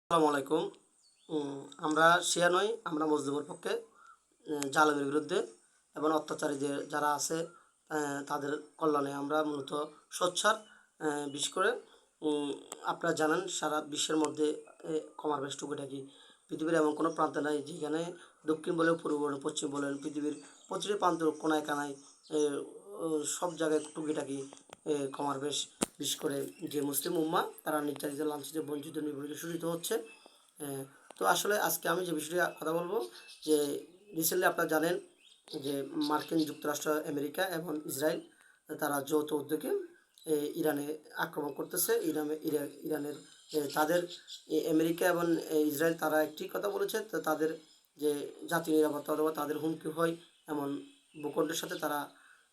আসসালামু আলাইকুম। আমরা শিয়া নই, আমরা মজলুমের পক্ষে, জালেমের বিরুদ্ধে এবং অত্যাচারী যারা আছে তাদের কল্যাণে আমরা মূলত সোচ্চার। বিশেষ করে আপনারা জানেন সারা বিশ্বের মধ্যে কমার বেশ টুকিটাকি পৃথিবীর এমন কোনো প্রান্তে নাই যেখানে দক্ষিণ বলেন, পূর্ব বলেন, পশ্চিম বলেন, পৃথিবীর প্রতিটি প্রান্ত কোনায় কানায় সব জায়গায় টুকিটাকি কমার বেশ, বিশেষ করে যে মুসলিম উম্মা তারা নির্যাতিত, লাঞ্ছিত, বঞ্চিত, নিপীড়িত, শোষিত হচ্ছে। তো আসলে আজকে আমি যে বিষয়টি কথা বলবো, যে রিসেন্টলি আপনারা জানেন যে মার্কিন যুক্তরাষ্ট্র, আমেরিকা এবং ইসরায়েল তারা যৌথ উদ্যোগে ইরানে আক্রমণ করতেছে। ইরানের তাদের আমেরিকা এবং ইসরায়েল তারা একটি কথা বলেছে, তো তাদের যে জাতীয় নিরাপত্তা অথবা তাদের হুমকি হয় এমন ভূখণ্ডের সাথে তারা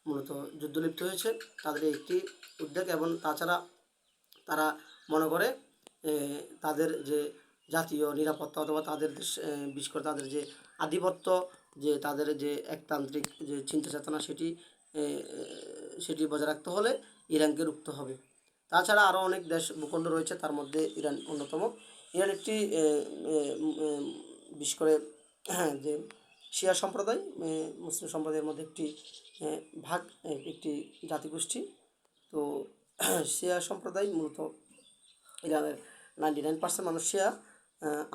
মূলত যুদ্ধ লিপ্ত হয়েছে। তাদের একটি উদ্যোগ, এবং তাছাড়া তারা মনে করে তাদের যে জাতীয় নিরাপত্তা অথবা তাদের বিশেষ করে তাদের যে আধিপত্য, যে তাদের যে একতান্ত্রিক যে চিন্তা চেতনা সেটি বজায় রাখতে হলে ইরানকে রুখতে হবে। তাছাড়া আরও অনেক দেশ ভূখণ্ড রয়েছে, তার মধ্যে ইরান অন্যতম। ইরান একটি বিশেষ করে যে শিয়া সম্প্রদায়, মুসলিম সম্প্রদায়ের মধ্যে একটি ভাগ, একটি জাতিগোষ্ঠী। তো শিয়া সম্প্রদায় মূলত ইরানের 99% মানুষ শিয়া।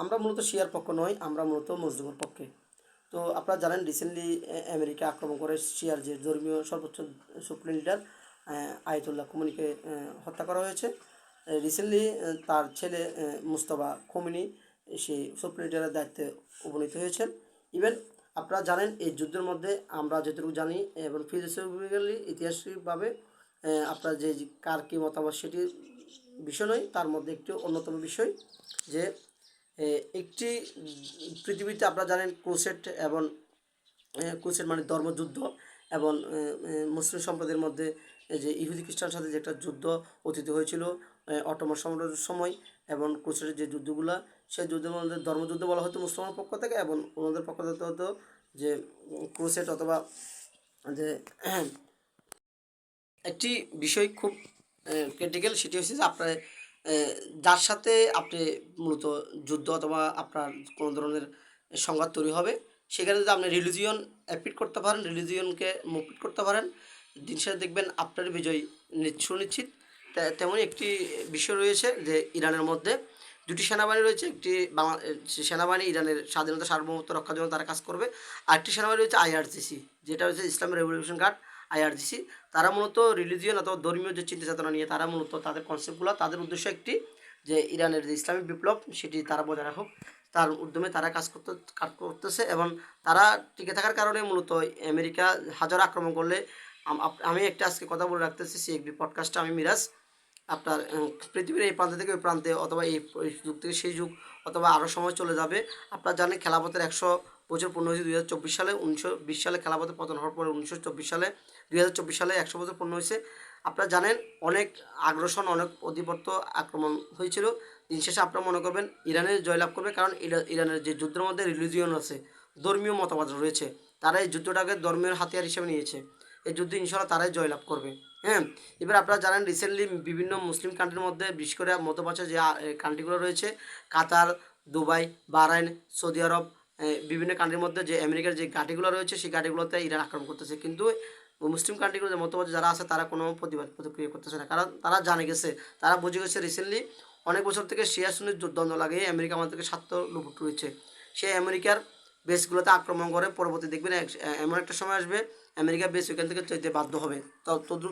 আমরা মূলত শিয়ার পক্ষ নই, আমরা মূলত মুসলিমের পক্ষে। তো আপনারা জানেন রিসেন্টলি আমেরিকা আক্রমণ করে শিয়ার যে ধর্মীয় সর্বোচ্চ সুপ্রিম লিডার আয়াতুল্লাহ খোমেনিকে হত্যা করা হয়েছে। রিসেন্টলি তার ছেলে মুস্তফা খোমেনি সেই সুপ্রিম লিডারের দায়িত্বে উপনীত হয়েছেন। ইভেন আপনারা জানেন এই যুদ্ধের মধ্যে আমরা যতটুকু জানি এবং ফিলোসফিক্যালি ঐতিহাসিকভাবে আপনার যে কার কী মতামত সেটি বিষয় নয়, তার মধ্যে একটি অন্যতম বিষয় যে একটি পৃথিবীতে আপনারা জানেন ক্রুসেড এবং ক্রুসেড মানে ধর্মযুদ্ধ, এবং মুসলিম সম্প্রদায়ের মধ্যে যে ইহুদি খ্রিস্টানের সাথে যে একটা যুদ্ধ অতীত হয়েছিল অটোমান সাম্রাজ্যের সময়, এবং ক্রুসেডের যে যুদ্ধগুলো, সেই যুদ্ধের মধ্যে ধর্মযুদ্ধ বলা হতো মুসলমানের পক্ষ থেকে, এবং ওনাদের পক্ষ থেকে হতো যে ক্রুসেড অথবা যে একটি বিষয় খুব ক্রিটিক্যাল, সেটি হচ্ছে যে আপনার যার সাথে আপনি মূলত যুদ্ধ অথবা আপনার কোনো ধরনের সংঘাত তৈরি হবে, সেখানে যদি আপনি রিলিজিয়ন অ্যাপিট করতে পারেন, রিলিজিয়নকে মুভমেন্ট করতে পারেন, দিন শেষে দেখবেন আপনার বিজয় সুনিশ্চিত। তেমনই একটি বিষয় রয়েছে যে ইরানের মধ্যে দুটি সেনাবাহিনী রয়েছে। একটি সেনাবাহিনী ইরানের স্বাধীনতা সার্বভৌমত্ব রক্ষার জন্য তারা কাজ করবে, আরেকটি সেনাবাহিনী রয়েছে আইআরজিসি, যেটা হচ্ছে ইসলামিক রেভলিউশন গার্ড, আইআরজিসি। তারা মূলত রিলিজিয়ন অথবা ধর্মীয় যে চিন্তা চেতনা নিয়ে তারা মূলত তাদের কনসেপ্টগুলো, তাদের উদ্দেশ্য একটি যে ইরানের যে ইসলামিক বিপ্লব সেটি তারা বজায় রাখুক, তার উদ্যমে তারা কাজ করতেছে। এবং তারা টিকে থাকার কারণে মূলত আমেরিকা হাজার আক্রমণ করলে, আমি একটা আজকে কথা বলে রাখতেছি, সিএকবি পডকাস্টে আমি মিরাজ, আপনার পৃথিবীর এই প্রান্ত থেকে ওই প্রান্তে অথবা এই যুগ থেকে সেই যুগ অথবা আরও সময় চলে যাবে। আপনারা জানেন খেলাফতের 100 বছর পূর্ণ হয়েছে 2024 সালে। 1920 সালে খেলাফতের পতন হওয়ার পরে 1924 সালে 2024 সালে 100 বছর পূর্ণ হয়েছে। আপনারা জানেন অনেক আগ্রাসন, অনেক আধিপত্য আক্রমণ হয়েছিল। দিন শেষে আপনারা মনে করবেন ইরানের জয়লাভ করবে, কারণ ইরানের যে যুদ্ধের মধ্যে রিলিজিয়ন আছে, ধর্মীয় মতবাদ রয়েছে, তারা এই যুদ্ধটাকে ধর্মের হাতিয়ার হিসেবে নিয়েছে। এই যুদ্ধ ইনশাল্লাহ তারাই জয়লাভ করবে। হ্যাঁ, এবার আপনারা জানেন রিসেন্টলি বিভিন্ন মুসলিম কান্ট্রির মধ্যে, বিশেষ করে মধ্যপ্রাচ্যে যে কান্ট্রিগুলো রয়েছে, কাতার, দুবাই, বাহরাইন, সৌদি আরব, বিভিন্ন কান্ট্রির মধ্যে যে আমেরিকার যে ঘাঁটিগুলো রয়েছে সেই ঘাঁটিগুলোতে ইরান আক্রমণ করতেছে। কিন্তু মুসলিম কান্ট্রিগুলো যে মধ্যপ্রাচ্যে যারা আছে তারা কোনো প্রতিক্রিয়া করতেছে না, কারণ তারা জানে গেছে, তারা বুঝে গেছে রিসেন্টলি অনেক বছর থেকে শিয়া সুন্নির দ্বন্দ্ব লাগিয়ে আমেরিকা আমাদেরকে স্বার্থ লুট রয়েছে। সে আমেরিকার বেসগুলোতে আক্রমণ করে পরবর্তী দেখবেন এমন একটা সময় আসবে আমেরিকা বেস ওইখান থেকে যেতে বাধ্য হবে।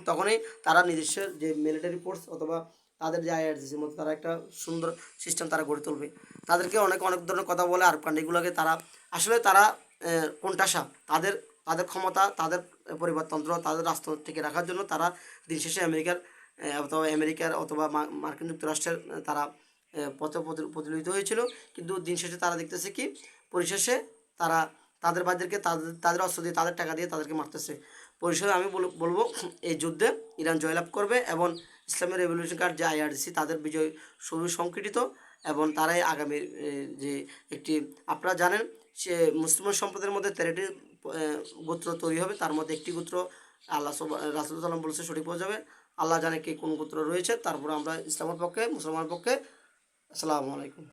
তখনই তারা নিজস্ব যে মিলিটারি ফোর্স অথবা তাদের যে আইআরজিসির মতো তারা একটা সুন্দর সিস্টেম তারা গড়ে তুলবে। তাদেরকে অনেক অনেক ধরনের কথা বলে আরব কান্ট্রিগুলোকে, তারা আসলে তারা কোণঠাসা, তাদের তাদের ক্ষমতা, তাদের পরিবারতন্ত্র, তাদের রাষ্ট্র টিকে রাখার জন্য তারা দিন শেষে আমেরিকার অথবা মার্কিন যুক্তরাষ্ট্রের তারা পথে প্রতিনিধিত হয়েছিল। কিন্তু দিন শেষে তারা দেখতেছে কি পরিশেষে তারা তাদের ভাইদেরকে তাদের অস্ত্র দিয়ে, তাদের টাকা দিয়ে তাদেরকে মারতেছে। পরিশেষে আমি বলবো এই যুদ্ধে ইরান জয়লাভ করবে, এবং ইসলামের রেভলিউশন গার্ড যে আইআরজিসি তাদের বিজয় সুসংগঠিত, এবং তারাই আগামীর যে একটি, আপনারা জানেন সে মুসলিম সম্প্রদায়ের মধ্যে 13টি গোত্র তৈরি হবে, তার মধ্যে একটি গোত্র আল্লাহ রাসূলুল্লাহ সাল্লাম বলেছে সঠিক বোঝা যাবে, আল্লাহ জানে কে কোন গোত্র রয়েছে। তারপরে আমরা ইসলামের পক্ষে, মুসলমানের পক্ষে। আসসালামু আলাইকুম।